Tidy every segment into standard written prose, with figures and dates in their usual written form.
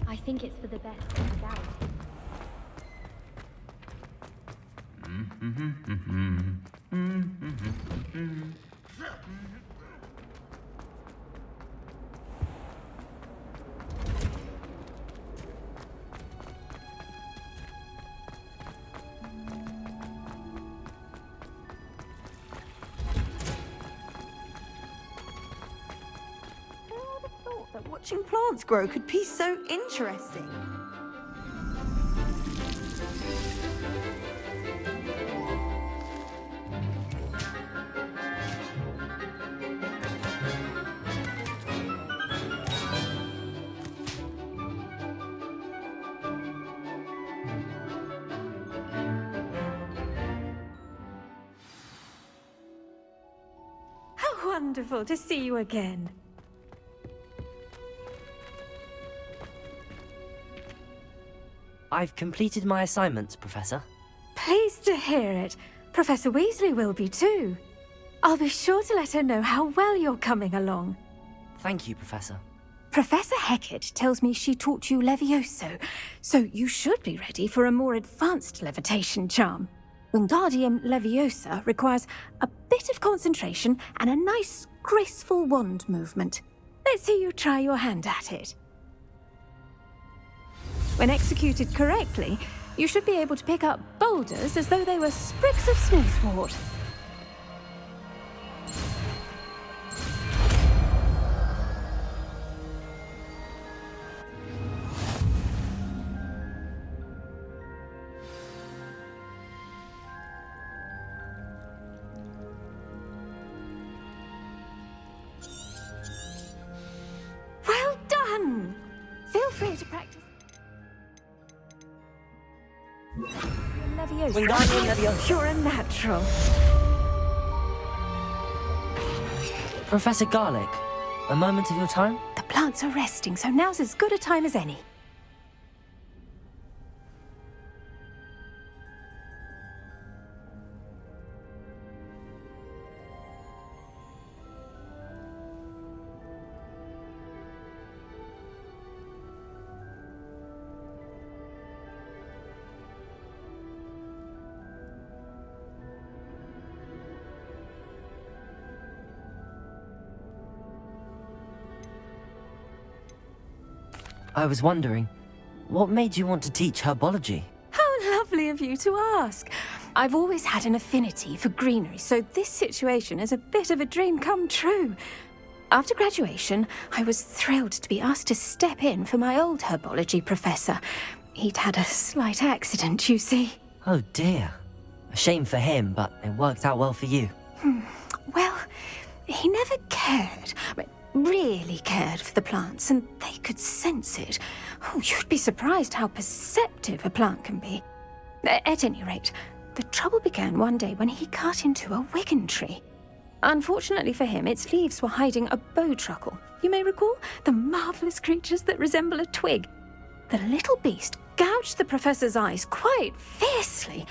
I think it's for the best to find out. Watching plants grow could be so interesting. How wonderful to see you again. I've completed my assignments, Professor. Pleased to hear it. Professor Weasley will be too. I'll be sure to let her know how well you're coming along. Thank you, Professor. Professor Hecat tells me she taught you Levioso, so you should be ready for a more advanced levitation charm. Wingardium Leviosa requires a bit of concentration and a nice, graceful wand movement. Let's see you try your hand at it. When executed correctly, you should be able to pick up boulders as though they were sprigs of sneezewort. Well done! Feel free to practice. Leviosa. Wingardium Leviosa. You're a natural. Professor Garlick, a moment of your time? The plants are resting, so now's as good a time as any. I was wondering, what made you want to teach herbology? How lovely of you to ask. I've always had an affinity for greenery, so this situation is a bit of a dream come true. After graduation, I was thrilled to be asked to step in for my old herbology professor. He'd had a slight accident, you see. Oh dear. A shame for him, but it worked out well for you. Well, he never cared, really cared for the plants, and they could sense it. Oh, you'd be surprised how perceptive a plant can be. At any rate, the trouble began one day when he cut into a wigan tree. Unfortunately for him, its leaves were hiding a bowtruckle. You may recall the marvellous creatures that resemble a twig. The little beast gouged the professor's eyes quite fiercely.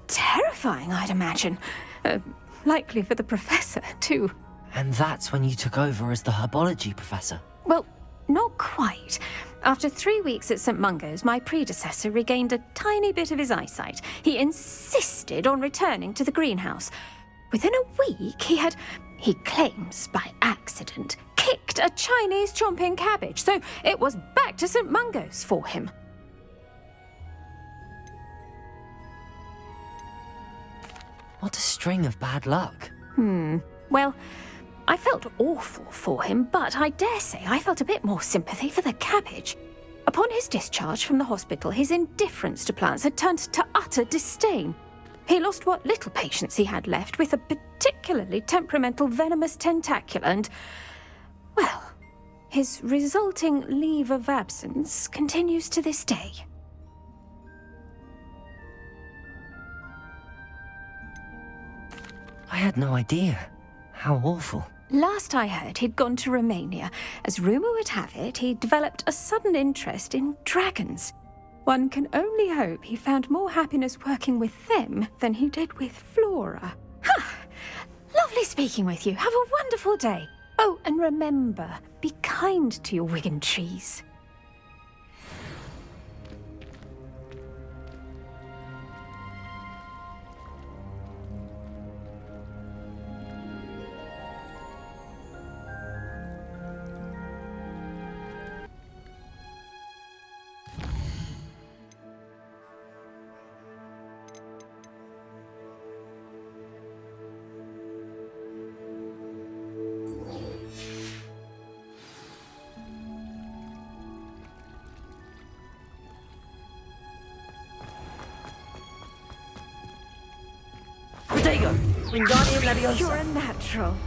Terrifying, I'd imagine. Likely for the professor, too. And that's when you took over as the herbology professor? Well, not quite. After 3 weeks at St. Mungo's, my predecessor regained a tiny bit of his eyesight. He insisted on returning to the greenhouse. Within a week, he claims by accident, kicked a Chinese chomping cabbage, so it was back to St. Mungo's for him. What a string of bad luck. Well, I felt awful for him, but I dare say I felt a bit more sympathy for the cabbage. Upon his discharge from the hospital, his indifference to plants had turned to utter disdain. He lost what little patience he had left with a particularly temperamental venomous tentacula and, well, his resulting leave of absence continues to this day. I had no idea. How awful. Last I heard, he'd gone to Romania. As rumour would have it, he'd developed a sudden interest in dragons. One can only hope he found more happiness working with them than he did with Flora. Ha! Lovely speaking with you. Have a wonderful day. Oh, and remember, be kind to your wigan trees. Protego! Wingardium Leviosa! You're a natural.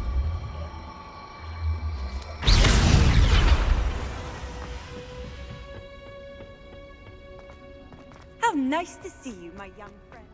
How nice to see you, my young friend.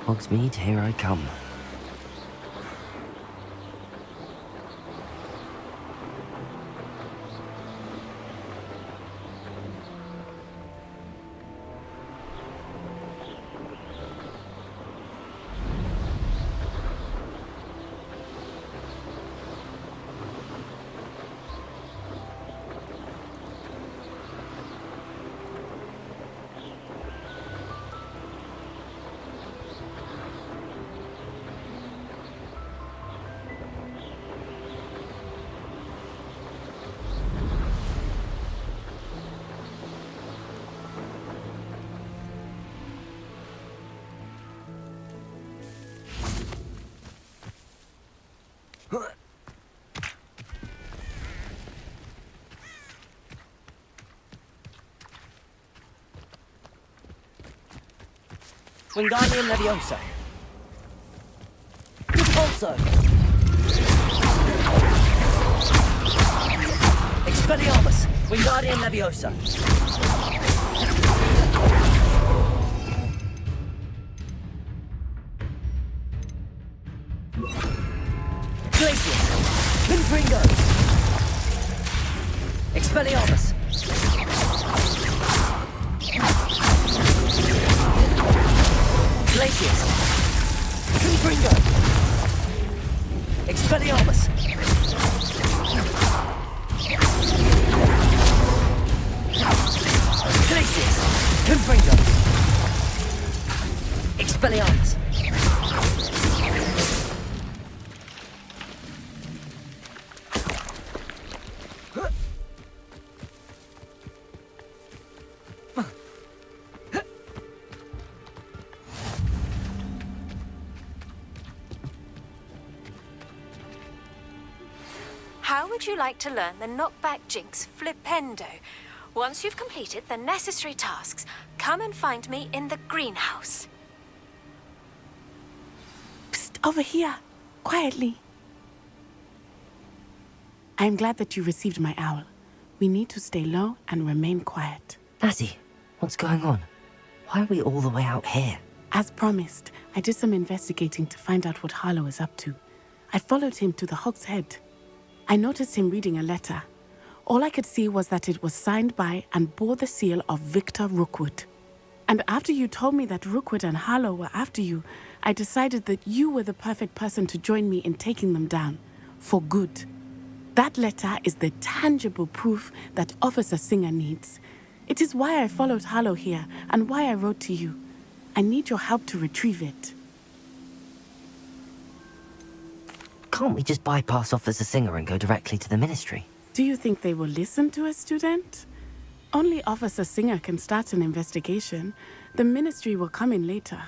Hogsmeade, here I come. Wingardium Leviosa. Repulso. Expelliarmus. Wingardium Leviosa. Glacius. Confringo. Expelliarmus. Glacius. Confringo. Expelliarmus. Glacius. Confringo. Expelliarmus. How would you like to learn the knockback jinx flipendo? Once you've completed the necessary tasks, come and find me in the greenhouse. Psst, over here. Quietly. I'm glad that you received my owl. We need to stay low and remain quiet. Natty, what's going on? Why are we all the way out here? As promised, I did some investigating to find out what Harlow is up to. I followed him to the Hog's Head. I noticed him reading a letter. All I could see was that it was signed by and bore the seal of Victor Rookwood. And after you told me that Rookwood and Harlow were after you, I decided that you were the perfect person to join me in taking them down. For good. That letter is the tangible proof that Officer Singer needs. It is why I followed Harlow here and why I wrote to you. I need your help to retrieve it. Can't we just bypass Officer Singer and go directly to the Ministry? Do you think they will listen to a student? Only Officer Singer can start an investigation. The Ministry will come in later.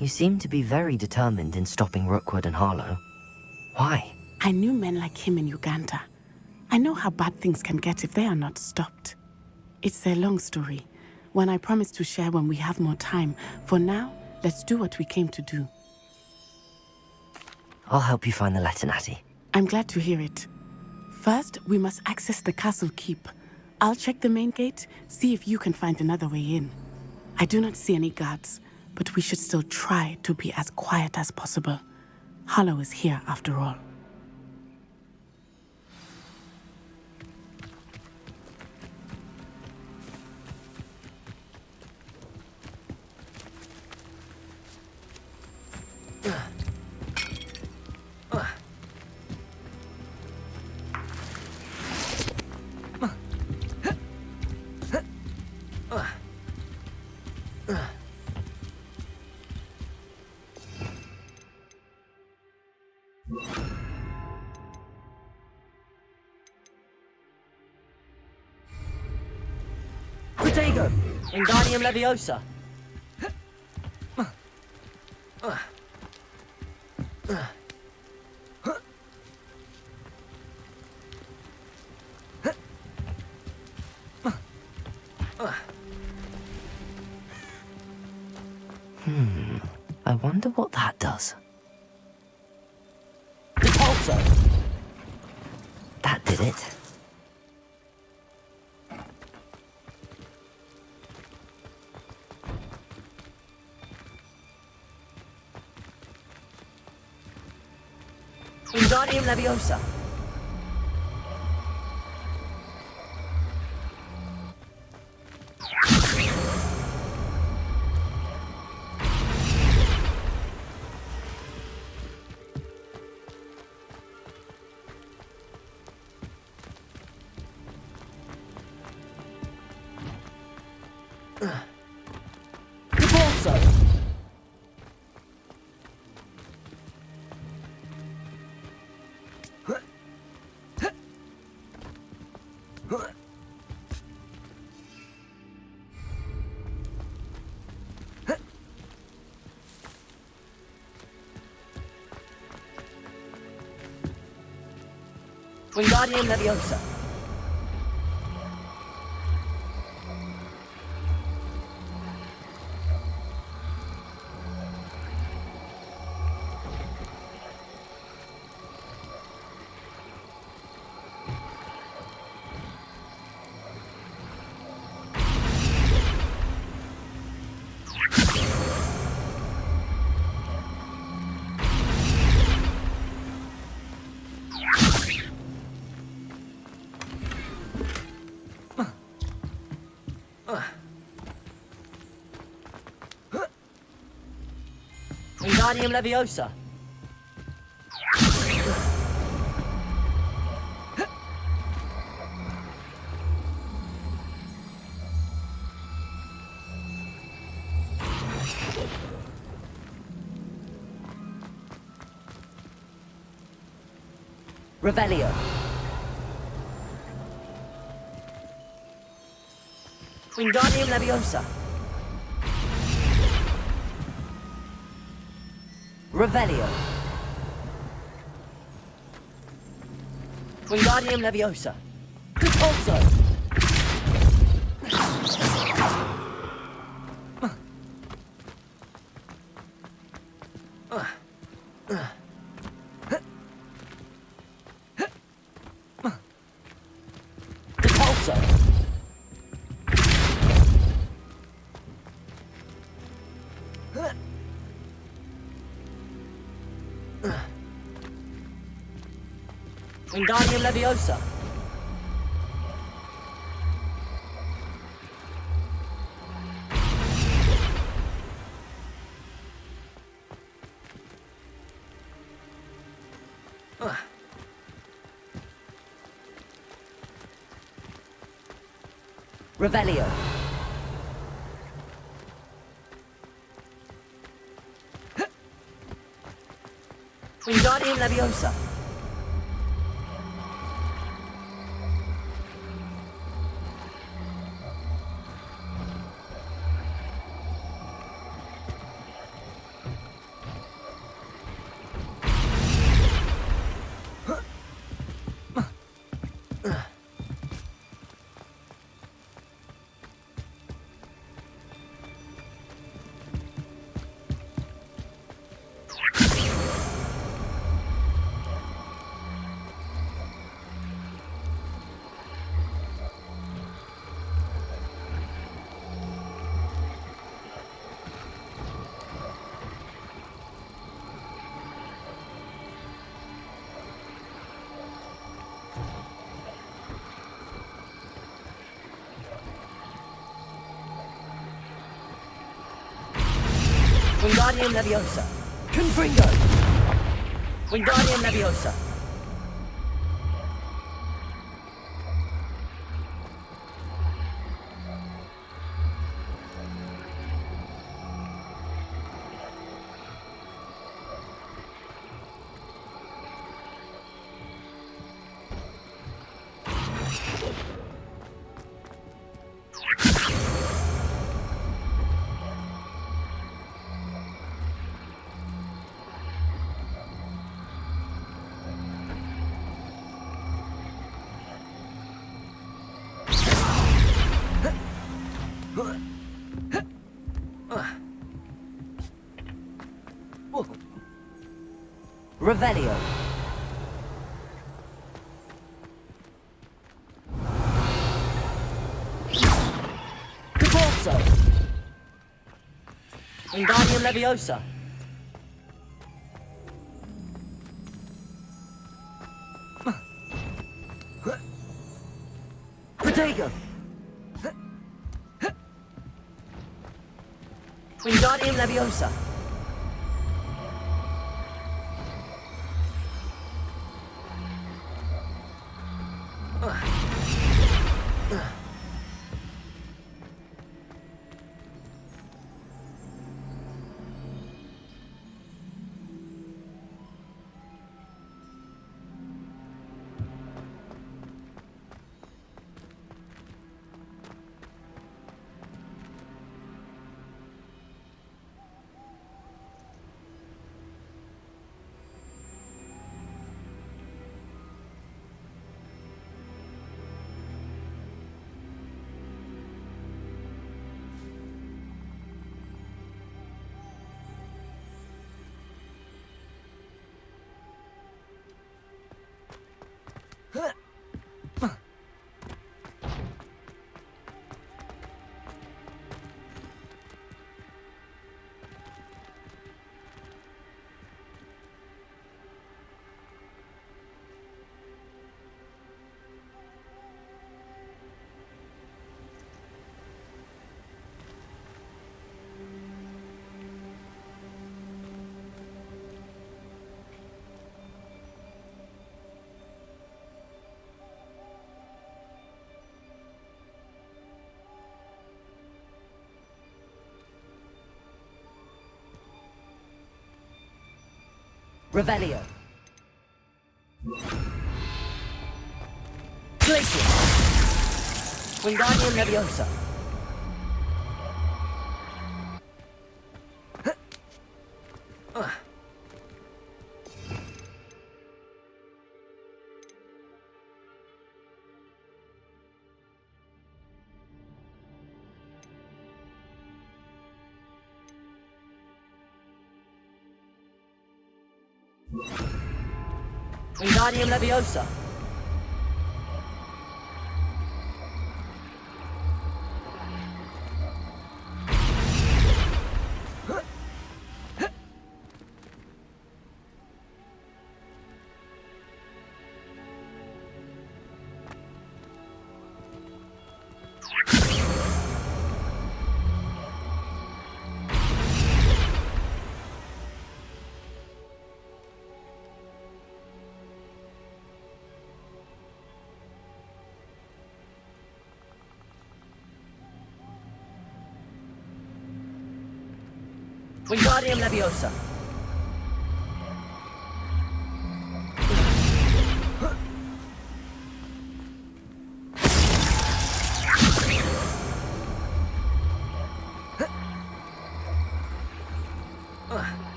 You seem to be very determined in stopping Rookwood and Harlow. Why? I knew men like him in Uganda. I know how bad things can get if they are not stopped. It's a long story, one I promise to share when we have more time. For now, let's do what we came to do. I'll help you find the letter, Natty. I'm glad to hear it. First, we must access the castle keep. I'll check the main gate, see if you can find another way in. I do not see any guards, but we should still try to be as quiet as possible. Harlow is here after all. Protego! Wingardium Leviosa! I wonder what that does. Repulsor! That did it. Wingardium Leviosa! Repulsor! Wingardium Leviosa! Wingardium Leviosa! Revelio! Wingardium Leviosa! Revelio! Wingardium Leviosa! Repulsor! Repulsor! Wingardium Leviosa. Revelio. Wingardium Leviosa. Wingardium Leviosa. Confringo. Wingardium Leviosa. Revelio. Corso. Wingardium Leviosa. Protego. Wingardium Leviosa. Revelio. Glacier. Wingardium Leviosa. Wingardium Leviosa. Wingardium Leviosa.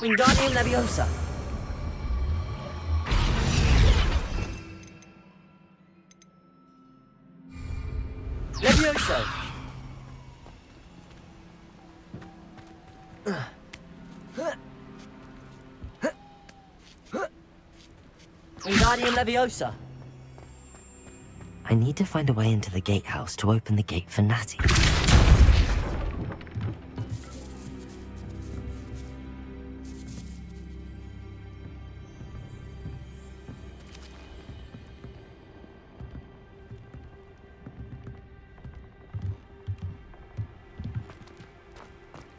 Wingardium Leviosa. Levioso. Wingardium Leviosa. I need to find a way into the gatehouse to open the gate for Natty.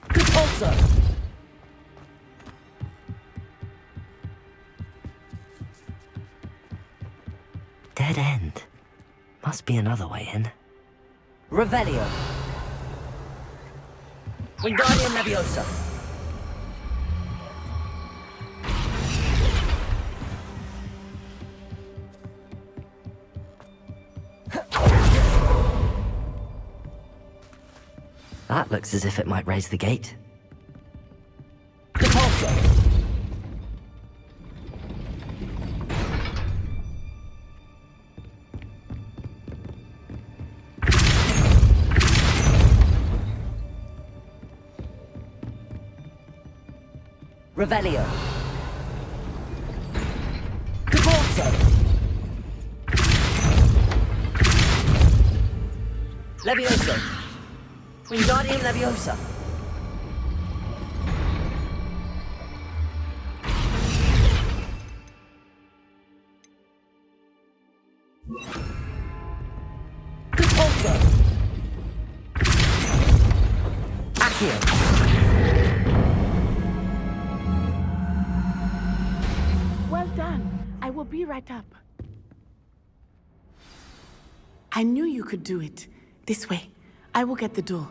Repulsor. Dead end. Must be another way in. Revelio. Wingardium Leviosa. That looks as if it might raise the gate. Repulsor. Revelio. Repulsor. Levioso. Wingardium Leviosa. Repulsor. Accio. Well done. I will be right up. I knew you could do it. This way. I will get the door.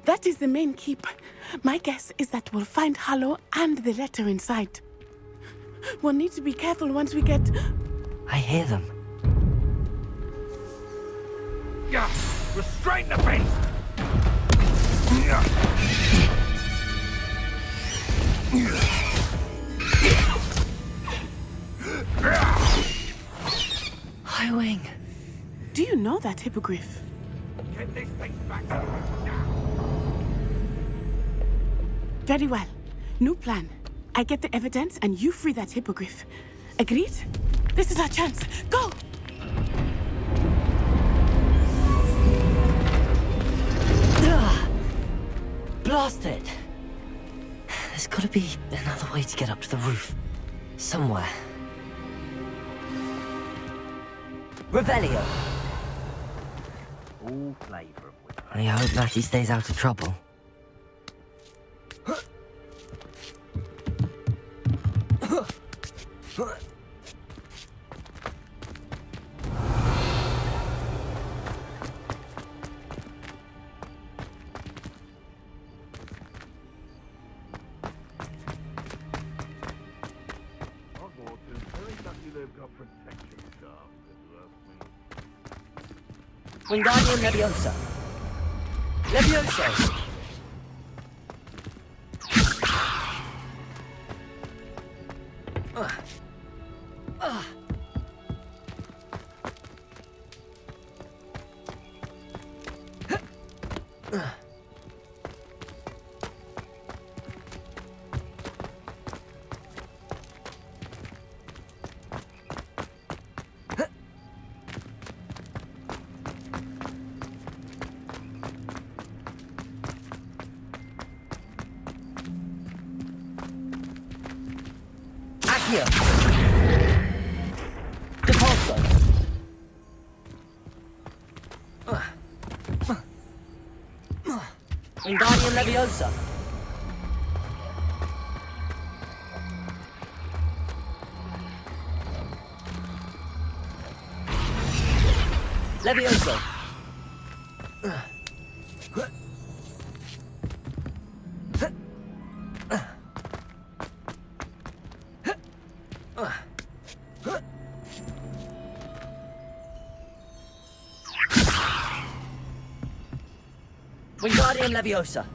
That is the main keep. My guess is that we'll find Hallow and the letter inside. We'll need to be careful once we get... I hear them. Yeah, restrain the beast! Highwing. Do you know that hippogriff? Get this thing back to me now! Very well. New plan. I get the evidence and you free that hippogriff. Agreed? This is our chance. Go! Blast it! There's gotta be another way to get up to the roof. Somewhere. Revelio. All flavour of which. I hope Natty stays out of trouble. Hogwarts is very lucky they've got protection staff, if you ask me. Wingardium Leviosa. Levioso. Accio. Depulso. Wingardium Leviosa. Levioso. Wingardium Leviosa.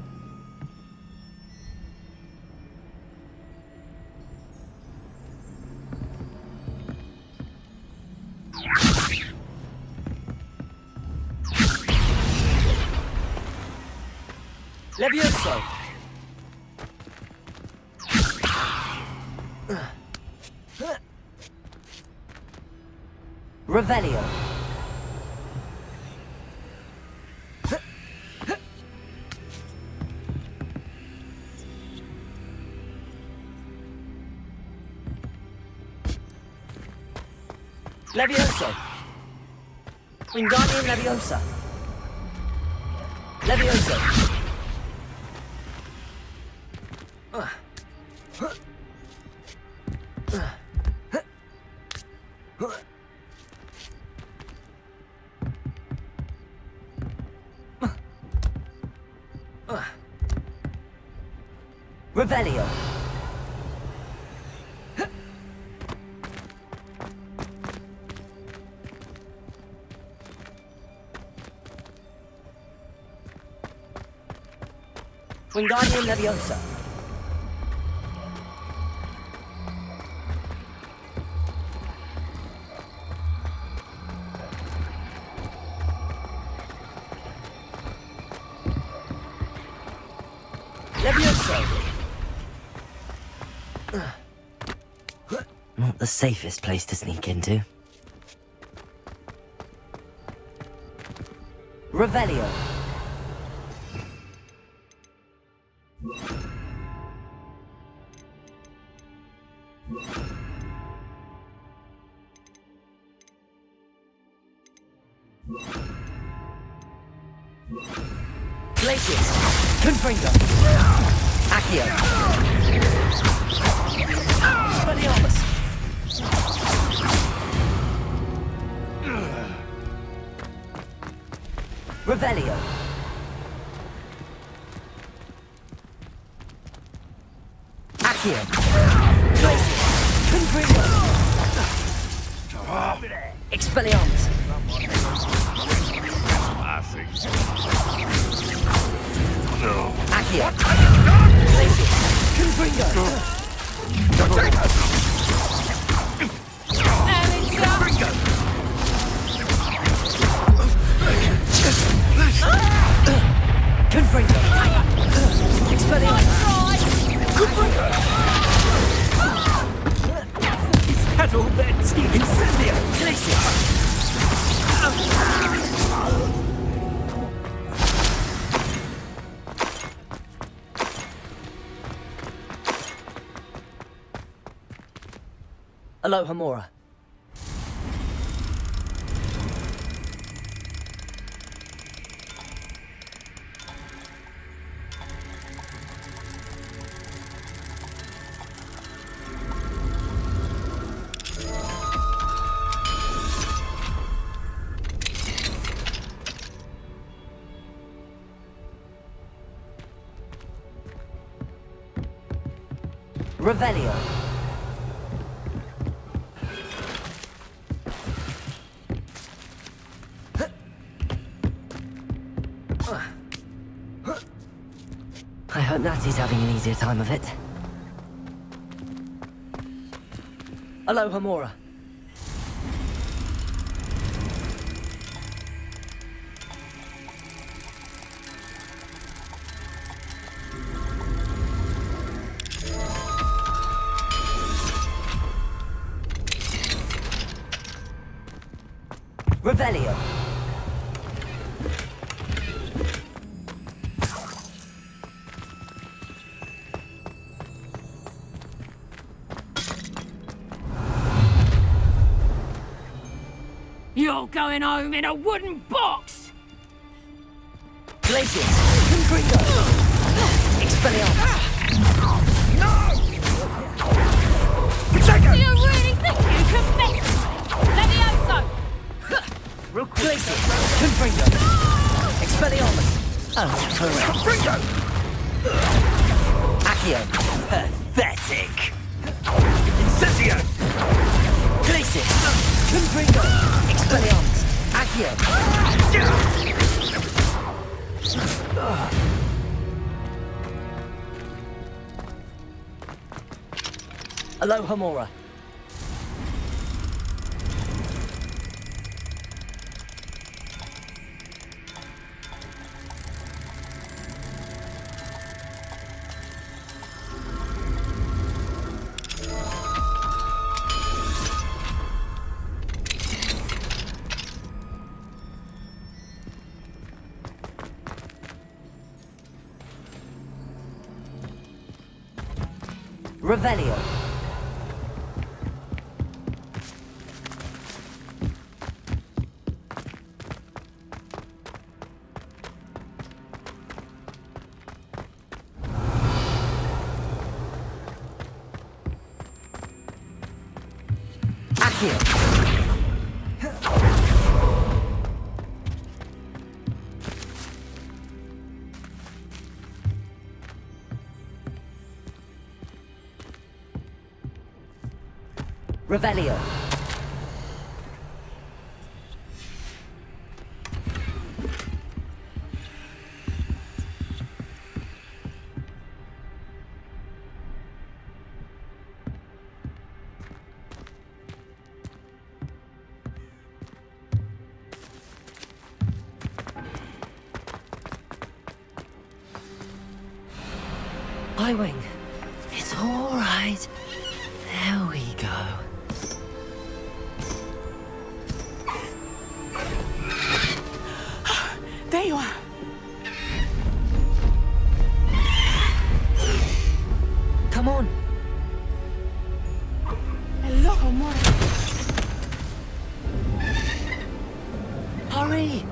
Levioso. Revelio. Levioso. Wingardium Leviosa. Levioso. Revelio. Wingardium Leviosa. Levioso. Not the safest place to sneak into. Revelio. Glacius. Confringo. Accio. Spelliarmus. Revelio. Accio. Glacius. Confringo. Expelliarmus. Classic. No. Accio. Glacius. Confringo. Confringo. Expelliarmus. Confringo. Is that all their team? Incendio. Glacius. Aloha Mora. Revelio. I hope Natty's having an easier time of it. Aloha Mora. Revelio. You're going home in a wooden box! Glacius! Confringo! Expelliarmus! Do you really think you can mess with me? Levioso! Glacius! Confringo! Expelliarmus! Oh, Confringo! Accio! Pathetic! Incendio! Glacius! Confringo! Expelliarmus! Accio! Aloha Mora. Revelio. Accio. Revelio. Highwing. It's all right. There we go. There you are. Come on. Hello, Mora. Hurry.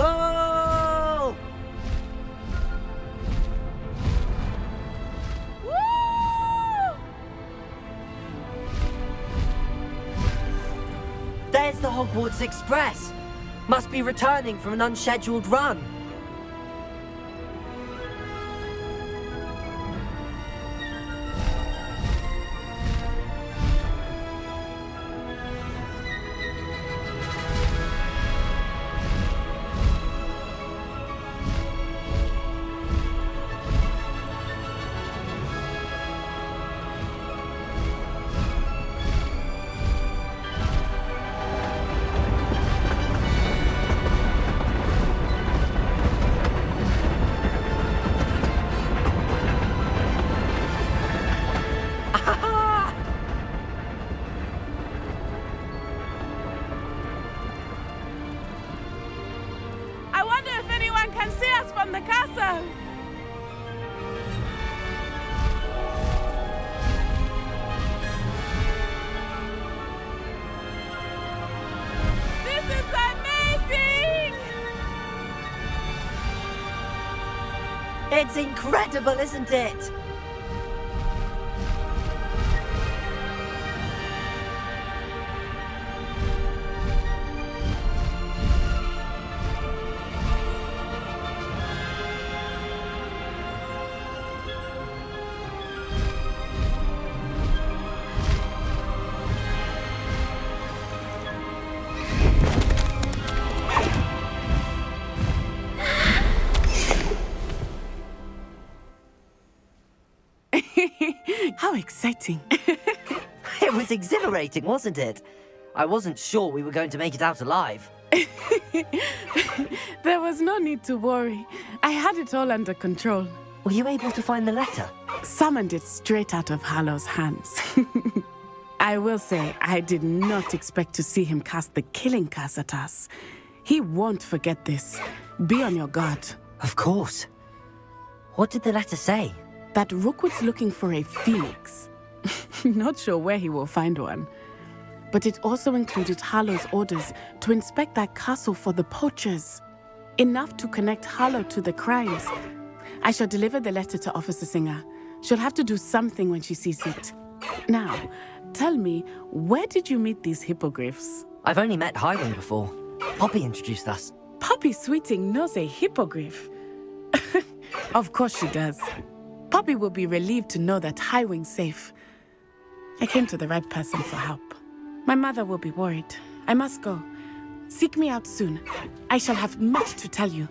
Oh! There's the Hogwarts Express. Must be returning from an unscheduled run. I wonder if anyone can see us from the castle! This is amazing! It's incredible, isn't it? How exciting. It was exhilarating, wasn't it? I wasn't sure we were going to make it out alive. There was no need to worry. I had it all under control. Were you able to find the letter? Summoned it straight out of Harlow's hands. I will say, I did not expect to see him cast the killing curse at us. He won't forget this. Be on your guard. Of course. What did the letter say? That Rookwood's looking for a phoenix. Not sure where he will find one. But it also included Harlow's orders to inspect that castle for the poachers. Enough to connect Harlow to the crimes. I shall deliver the letter to Officer Singer. She'll have to do something when she sees it. Now, tell me, where did you meet these hippogriffs? I've only met Highwing before. Poppy introduced us. Poppy Sweeting knows a hippogriff. Of course she does. Poppy will be relieved to know that Highwing's safe. I came to the right person for help. My mother will be worried. I must go. Seek me out soon. I shall have much to tell you.